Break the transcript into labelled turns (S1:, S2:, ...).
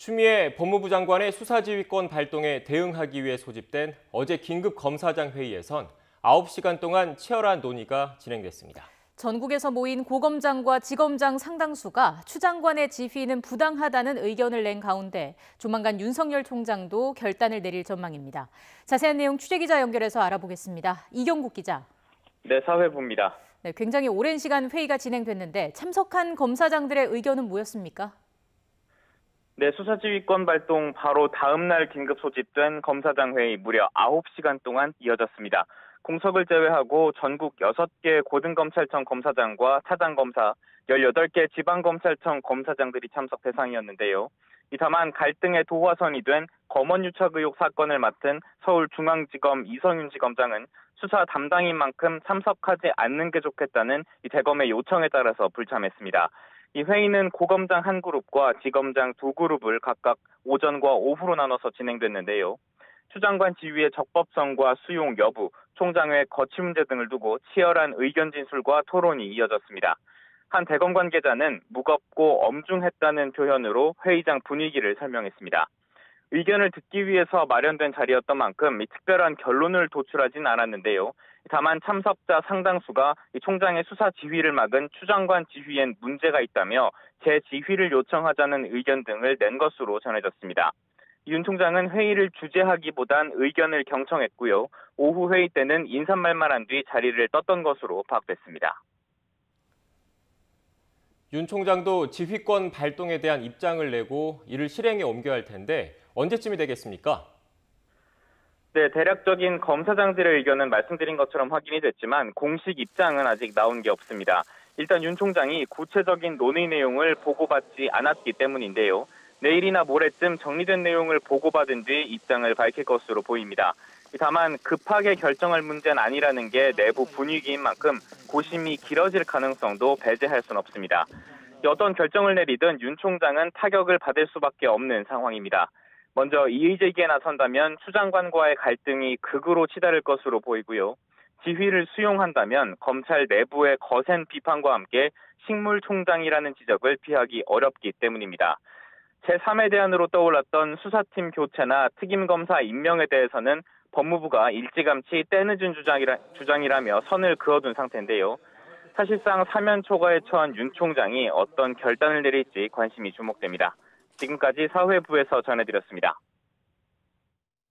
S1: 추미애 법무부 장관의 수사지휘권 발동에 대응하기 위해 소집된 어제 긴급 검사장 회의에선 9시간 동안 치열한 논의가 진행됐습니다.
S2: 전국에서 모인 고검장과 지검장 상당수가 추 장관의 지휘는 부당하다는 의견을 낸 가운데 조만간 윤석열 총장도 결단을 내릴 전망입니다. 자세한 내용 취재기자 연결해서 알아보겠습니다. 이경국 기자.
S3: 네, 사회부입니다.
S2: 네, 굉장히 오랜 시간 회의가 진행됐는데 참석한 검사장들의 의견은 뭐였습니까?
S3: 네, 수사지휘권 발동 바로 다음 날 긴급 소집된 검사장 회의 무려 9시간 동안 이어졌습니다. 공석을 제외하고 전국 6개 고등검찰청 검사장과 차장검사, 18개 지방검찰청 검사장들이 참석 대상이었는데요. 다만 갈등의 도화선이 된 검언유착 의혹 사건을 맡은 서울중앙지검 이성윤 지검장은 수사 담당인 만큼 참석하지 않는 게 좋겠다는 대검의 요청에 따라서 불참했습니다. 이 회의는 고검장 한 그룹과 지검장 두 그룹을 각각 오전과 오후로 나눠서 진행됐는데요. 추 장관 지휘의 적법성과 수용 여부, 총장의 거취 문제 등을 두고 치열한 의견 진술과 토론이 이어졌습니다. 한 대검 관계자는 무겁고 엄중했다는 표현으로 회의장 분위기를 설명했습니다. 의견을 듣기 위해서 마련된 자리였던 만큼 특별한 결론을 도출하진 않았는데요. 다만 참석자 상당수가 총장의 수사 지휘를 막은 추 장관 지휘엔 문제가 있다며 재지휘를 요청하자는 의견 등을 낸 것으로 전해졌습니다. 윤 총장은 회의를 주재하기보단 의견을 경청했고요. 오후 회의 때는 인사말만 한 뒤 자리를 떴던 것으로 파악됐습니다.
S1: 윤 총장도 지휘권 발동에 대한 입장을 내고 이를 실행에 옮겨야 할 텐데 언제쯤이 되겠습니까?
S3: 네, 대략적인 검사장들의 의견은 말씀드린 것처럼 확인이 됐지만 공식 입장은 아직 나온 게 없습니다. 일단 윤 총장이 구체적인 논의 내용을 보고받지 않았기 때문인데요. 내일이나 모레쯤 정리된 내용을 보고받은 뒤 입장을 밝힐 것으로 보입니다. 다만 급하게 결정할 문제는 아니라는 게 내부 분위기인 만큼 고심이 길어질 가능성도 배제할 수는 없습니다. 어떤 결정을 내리든 윤 총장은 타격을 받을 수밖에 없는 상황입니다. 먼저 이의 제기에 나선다면 추 장관과의 갈등이 극으로 치달을 것으로 보이고요. 지휘를 수용한다면 검찰 내부의 거센 비판과 함께 식물총장이라는 지적을 피하기 어렵기 때문입니다. 제3의 대안으로 떠올랐던 수사팀 교체나 특임검사 임명에 대해서는 법무부가 일찌감치 때늦은 주장이라며 선을 그어둔 상태인데요. 사실상 사면 초과에 처한 윤 총장이 어떤 결단을 내릴지 관심이 주목됩니다. 지금까지 사회부에서 전해드렸습니다.